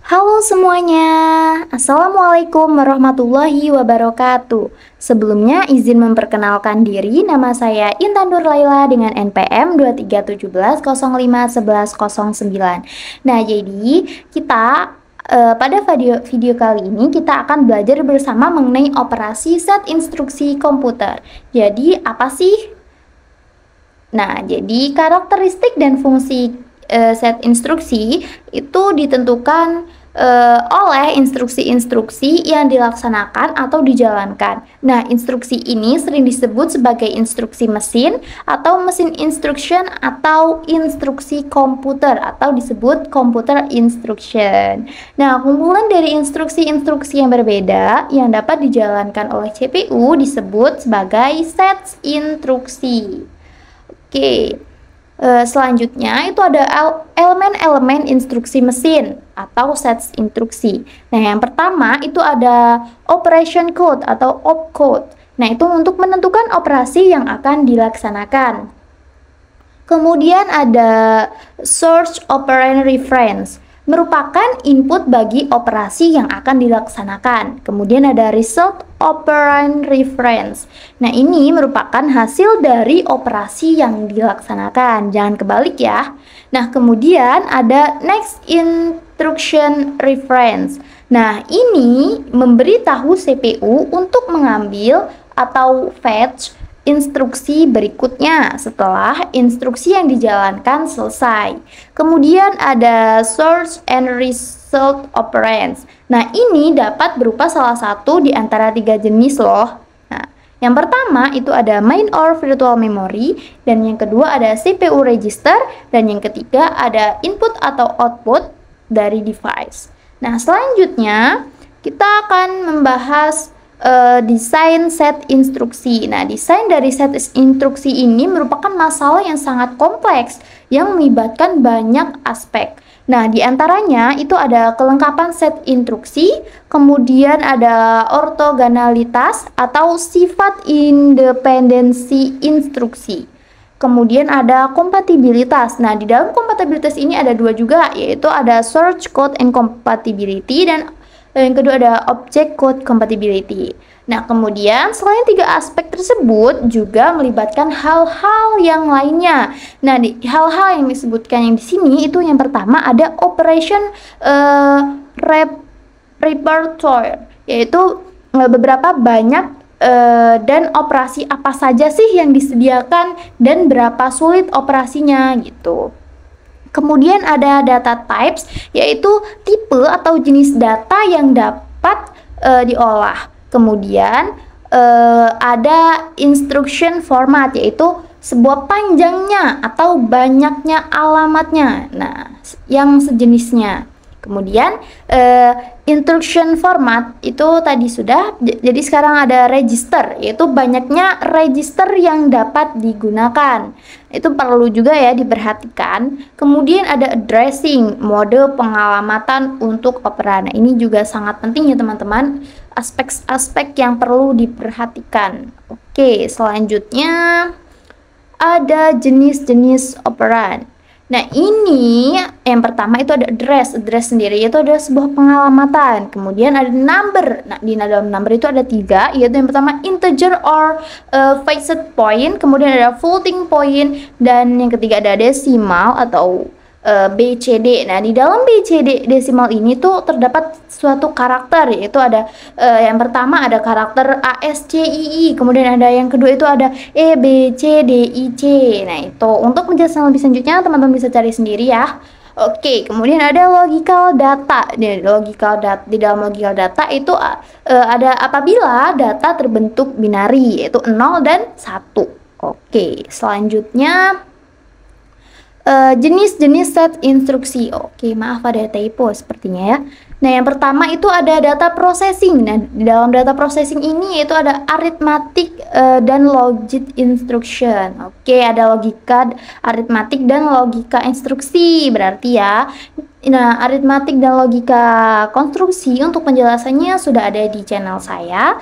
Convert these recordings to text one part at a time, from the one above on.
Halo semuanya, Assalamualaikum warahmatullahi wabarakatuh. Sebelumnya izin memperkenalkan diri, nama saya Intan Nur Laila dengan NPM 2317051109. Nah, jadi kita pada video kali ini kita akan belajar bersama mengenai operasi set instruksi komputer. Jadi apa sih? Nah, jadi karakteristik dan fungsi set instruksi itu ditentukan oleh instruksi-instruksi yang dilaksanakan atau dijalankan. Nah, instruksi ini sering disebut sebagai instruksi mesin atau mesin instruction atau instruksi komputer atau disebut computer instruction. Nah, kumpulan dari instruksi-instruksi yang berbeda yang dapat dijalankan oleh CPU disebut sebagai set instruksi. Oke. Selanjutnya itu ada elemen-elemen instruksi mesin atau set instruksi. Nah, yang pertama itu ada operation code atau opcode. Nah, itu untuk menentukan operasi yang akan dilaksanakan. Kemudian ada source operand reference, merupakan input bagi operasi yang akan dilaksanakan. Kemudian ada result operand reference. Nah, ini merupakan hasil dari operasi yang dilaksanakan. Jangan kebalik ya. Nah, kemudian ada next instruction reference. Nah, ini memberitahu CPU untuk mengambil atau fetch instruksi berikutnya setelah instruksi yang dijalankan selesai. Kemudian ada source and result operands. Nah, ini dapat berupa salah satu di antara 3 jenis loh. Nah, yang pertama itu ada main or virtual memory, dan yang kedua ada CPU register, dan yang ketiga ada input atau output dari device. Nah, selanjutnya kita akan membahas desain set instruksi. Nah, desain dari set instruksi ini merupakan masalah yang sangat kompleks yang melibatkan banyak aspek. Nah, diantaranya itu ada kelengkapan set instruksi, kemudian ada ortogonalitas atau sifat independensi instruksi. Kemudian ada kompatibilitas. Nah, di dalam kompatibilitas ini ada dua juga, yaitu ada source code and compatibility dan yang kedua ada object code compatibility. Nah, kemudian selain 3 aspek tersebut juga melibatkan hal-hal yang lainnya. Nah, hal-hal yang disebutkan yang di sini itu yang pertama ada operation repertoire, yaitu beberapa banyak dan operasi apa saja sih yang disediakan dan berapa sulit operasinya gitu. Kemudian ada data types, yaitu tipe atau jenis data yang dapat diolah. Kemudian ada instruction format, yaitu sebuah panjangnya atau banyaknya alamatnya. Nah, yang sejenisnya. Kemudian instruction format itu tadi sudah, jadi sekarang ada register, yaitu banyaknya register yang dapat digunakan. Itu perlu juga ya diperhatikan. Kemudian ada addressing, mode pengalamatan untuk operan. Nah, ini juga sangat penting ya teman-teman, aspek-aspek yang perlu diperhatikan. Oke, selanjutnya ada jenis-jenis operan. Nah, ini yang pertama itu ada address sendiri, yaitu ada sebuah pengalamatan. Kemudian ada number. Nah, di dalam number itu ada 3, yaitu yang pertama integer or fixed point, kemudian ada floating point, dan yang ketiga ada decimal atau BCD. Nah, di dalam BCD desimal ini tuh terdapat suatu karakter, yaitu ada yang pertama ada karakter ASCII, kemudian ada yang kedua itu ada EBCDIC. Nah, itu untuk menjelaskan lebih selanjutnya teman-teman bisa cari sendiri ya. Oke, kemudian ada logical data. Di dalam logical data itu ada apabila data terbentuk binari, yaitu 0 dan 1. Oke, selanjutnya jenis-jenis set instruksi. Oke, maaf ada typo sepertinya ya. Nah, yang pertama itu ada data processing. Nah, di dalam data processing ini itu ada arithmetic dan logic instruction. Oke, ada logika aritmatik dan logika instruksi berarti ya. Nah, aritmatik dan logika konstruksi untuk penjelasannya sudah ada di channel saya,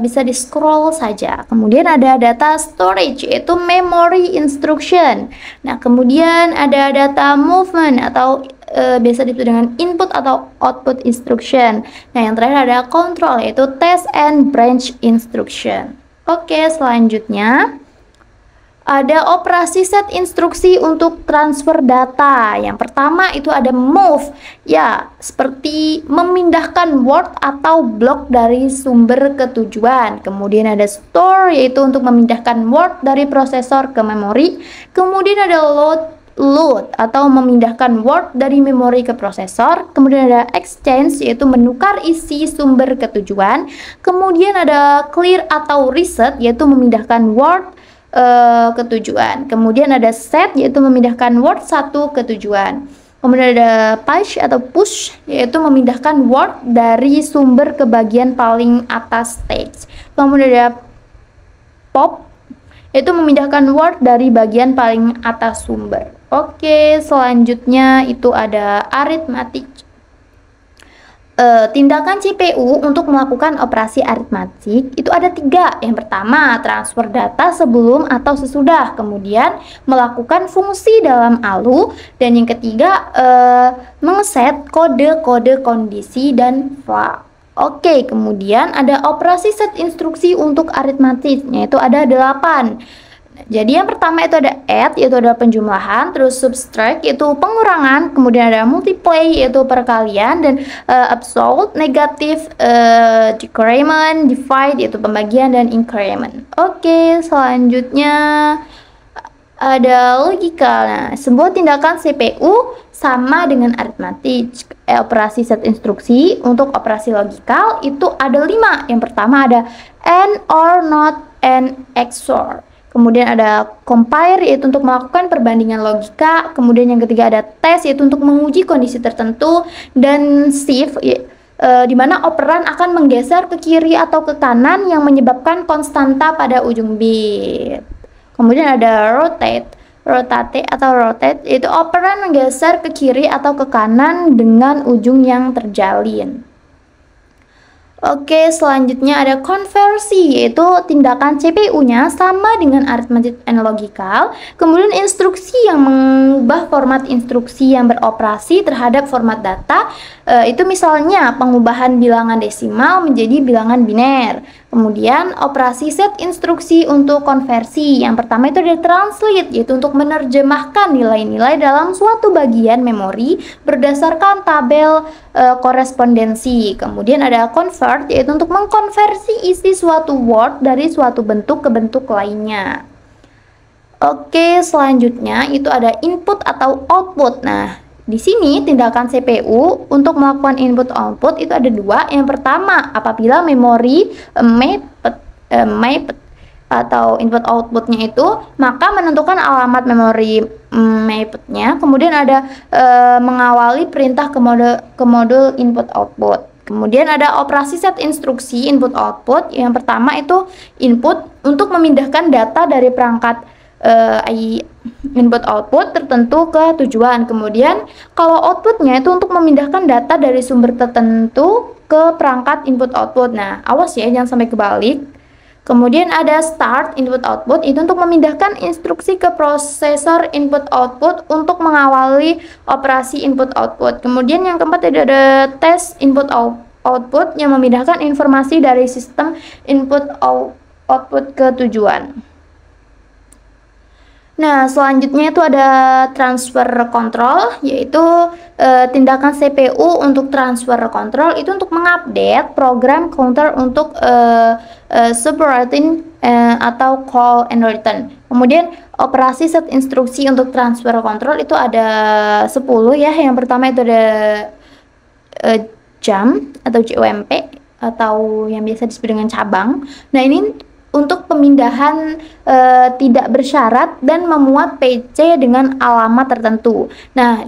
bisa di scroll saja. Kemudian ada data storage, yaitu memory instruction. Nah, kemudian ada data movement atau biasa disebut dengan input atau output instruction. Nah, yang terakhir ada control, yaitu test and branch instruction. Oke, selanjutnya ada operasi set instruksi untuk transfer data. Yang pertama itu ada move, ya seperti memindahkan word atau block dari sumber ke tujuan. Kemudian ada store, yaitu untuk memindahkan word dari prosesor ke memori. Kemudian ada load atau memindahkan word dari memori ke prosesor. Kemudian ada exchange, yaitu menukar isi sumber ke tujuan. Kemudian ada clear atau reset, yaitu memindahkan word ke tujuan. Kemudian ada set, yaitu memindahkan word satu ke tujuan. Kemudian ada push atau push, yaitu memindahkan word dari sumber ke bagian paling atas stage. Kemudian ada pop, yaitu memindahkan word dari bagian paling atas sumber. Oke, selanjutnya itu ada arithmetic. Tindakan CPU untuk melakukan operasi aritmatik itu ada 3. Yang pertama, transfer data sebelum atau sesudah, kemudian melakukan fungsi dalam ALU, dan yang ketiga mengeset kode-kode kondisi dan flag. Oke, kemudian ada operasi set instruksi untuk aritmatik, yaitu ada 8. Jadi yang pertama itu ada add, yaitu ada penjumlahan, terus subtract, yaitu pengurangan, kemudian ada multiply, yaitu perkalian, dan absolute, negatif, decrement, divide, yaitu pembagian, dan increment. Oke, selanjutnya ada logika. Nah, sebuah tindakan CPU sama dengan aritmatik. Operasi set instruksi untuk operasi logikal itu ada 5. Yang pertama ada AND, OR, NOT, and XOR. Kemudian ada compare, yaitu untuk melakukan perbandingan logika. Kemudian yang ketiga ada test, yaitu untuk menguji kondisi tertentu. Dan shift, di mana operan akan menggeser ke kiri atau ke kanan yang menyebabkan konstanta pada ujung bit. Kemudian ada rotate, yaitu operan menggeser ke kiri atau ke kanan dengan ujung yang terjalin. Oke, selanjutnya ada konversi, yaitu tindakan CPU-nya sama dengan arithmetic and logical. Kemudian instruksi yang mengubah format instruksi yang beroperasi terhadap format data, itu misalnya pengubahan bilangan desimal menjadi bilangan biner. Kemudian operasi set instruksi untuk konversi. Yang pertama itu ada translate, yaitu untuk menerjemahkan nilai-nilai dalam suatu bagian memori berdasarkan tabel korespondensi. Kemudian ada convert, yaitu untuk mengkonversi isi suatu word dari suatu bentuk ke bentuk lainnya. Oke, selanjutnya itu ada input atau output. Nah, di sini tindakan CPU untuk melakukan input output itu ada 2. Yang pertama, apabila memori mapped atau input outputnya itu, maka menentukan alamat memori mappednya. Kemudian ada mengawali perintah ke modul input output. Kemudian ada operasi set instruksi input output. Yang pertama itu input untuk memindahkan data dari perangkat input output tertentu ke tujuan. Kemudian kalau outputnya itu untuk memindahkan data dari sumber tertentu ke perangkat input output. Nah, awas ya jangan sampai kebalik. Kemudian ada start input output, itu untuk memindahkan instruksi ke prosesor input output untuk mengawali operasi input output. Kemudian yang keempat ada test input output yang memindahkan informasi dari sistem input output ke tujuan. Nah, selanjutnya itu ada transfer control, yaitu tindakan CPU untuk transfer control itu untuk mengupdate program counter untuk subroutine atau call and return. Kemudian operasi set instruksi untuk transfer control itu ada 10 ya. Yang pertama itu ada jump atau JUMP atau yang biasa disebut dengan cabang. Nah, ini untuk pemindahan tidak bersyarat dan memuat PC dengan alamat tertentu. Nah,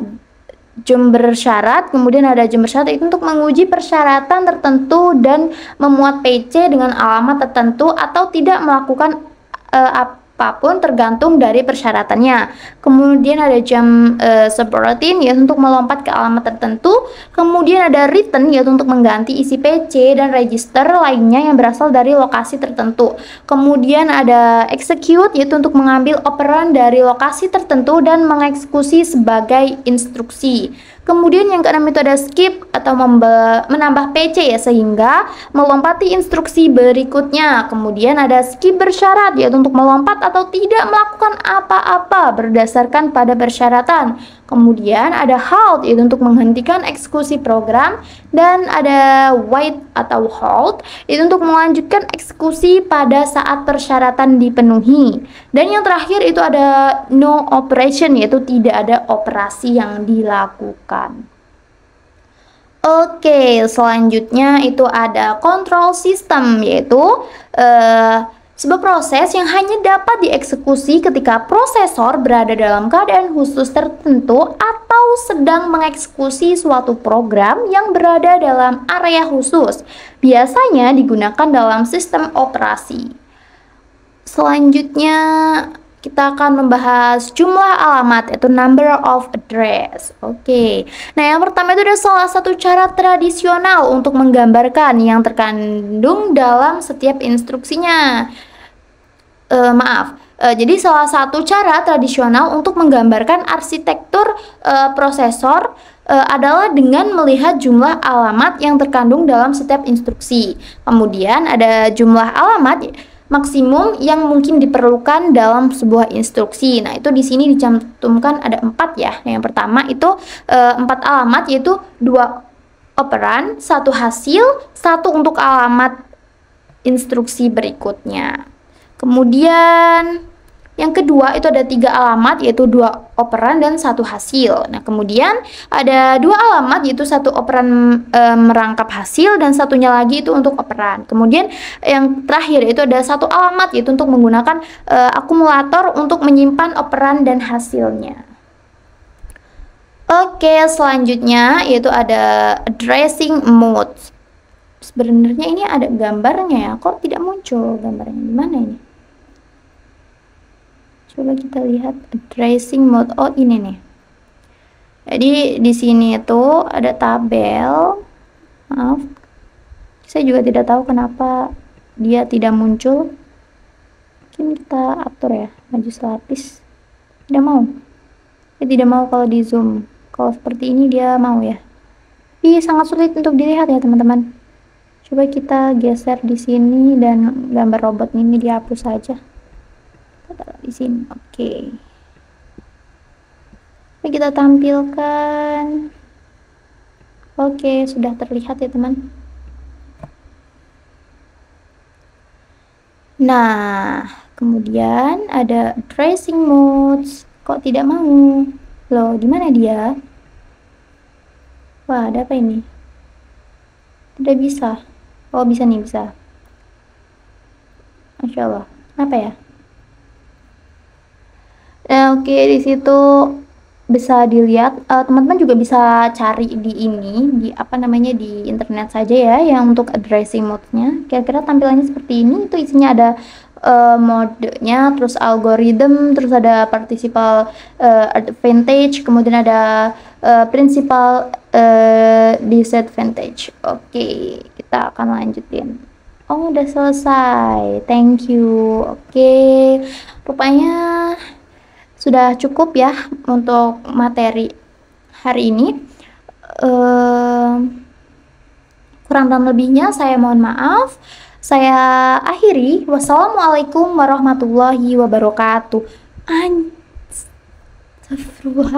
jump bersyarat, kemudian ada jump bersyarat itu untuk menguji persyaratan tertentu dan memuat PC dengan alamat tertentu atau tidak melakukan apapun tergantung dari persyaratannya. Kemudian ada jump subroutine, yaitu untuk melompat ke alamat tertentu. Kemudian ada return, yaitu untuk mengganti isi PC dan register lainnya yang berasal dari lokasi tertentu. Kemudian ada execute, yaitu untuk mengambil operan dari lokasi tertentu dan mengeksekusi sebagai instruksi. Kemudian yang keenam itu ada skip atau menambah PC ya, sehingga melompati instruksi berikutnya. Kemudian ada skip bersyarat, yaitu untuk melompat atau tidak melakukan apa-apa berdasarkan pada persyaratan. Kemudian ada halt, yaitu untuk menghentikan eksekusi program. Dan ada wait atau halt, yaitu untuk melanjutkan eksekusi pada saat persyaratan dipenuhi. Dan yang terakhir itu ada no operation, yaitu tidak ada operasi yang dilakukan. Oke, selanjutnya itu ada control system, yaitu sebuah proses yang hanya dapat dieksekusi ketika prosesor berada dalam keadaan khusus tertentu atau sedang mengeksekusi suatu program yang berada dalam area khusus. Biasanya digunakan dalam sistem operasi. Selanjutnya kita akan membahas jumlah alamat, yaitu number of address. Oke. Nah, yang pertama itu ada salah satu cara tradisional untuk menggambarkan yang terkandung dalam setiap instruksinya. Jadi salah satu cara tradisional untuk menggambarkan arsitektur prosesor adalah dengan melihat jumlah alamat yang terkandung dalam setiap instruksi. Kemudian ada jumlah alamat maksimum yang mungkin diperlukan dalam sebuah instruksi. Nah, itu di sini dicantumkan ada 4 ya. Nah, yang pertama itu 4 alamat, yaitu 2 operan, 1 hasil, 1 untuk alamat instruksi berikutnya. Kemudian yang kedua itu ada 3 alamat, yaitu 2 operan dan 1 hasil. Nah, kemudian ada 2 alamat, yaitu 1 operan merangkap hasil dan satunya lagi itu untuk operan. Kemudian yang terakhir itu ada 1 alamat, yaitu untuk menggunakan akumulator untuk menyimpan operan dan hasilnya. Oke, selanjutnya yaitu ada addressing mode. Sebenarnya ini ada gambarnya ya, kok tidak muncul gambarnya, di mana ini? Coba kita lihat addressing mode. Oh, ini nih. Jadi di sini itu ada tabel. Maaf, saya juga tidak tahu kenapa dia tidak muncul. Mungkin kita atur ya, maju selapis. Tidak mau. Dia tidak mau kalau di zoom. Kalau seperti ini dia mau ya. Tapi sangat sulit untuk dilihat ya teman-teman. Coba kita geser di sini dan gambar robot ini dihapus saja. Di sini, oke. Kita tampilkan. Oke, sudah terlihat ya teman. Nah, kemudian ada tracing modes. Kok tidak mau? Loh, di mana dia? Wah, ada apa ini? Tidak bisa. Oh, bisa nih, bisa. Masya Allah. Apa ya? Oke, di situ bisa dilihat. Teman-teman juga bisa cari di ini, di apa namanya, di internet saja ya, yang untuk addressing mode-nya. Kira-kira tampilannya seperti ini. Itu isinya ada modenya, terus algorithm, terus ada participle advantage, kemudian ada principal disadvantage. Oke, kita akan lanjutin. Oh, udah selesai. Thank you. Oke, rupanya sudah cukup ya untuk materi hari ini. Kurang dan lebihnya saya mohon maaf. Saya akhiri. Wassalamualaikum warahmatullahi wabarakatuh. Astagfirullah.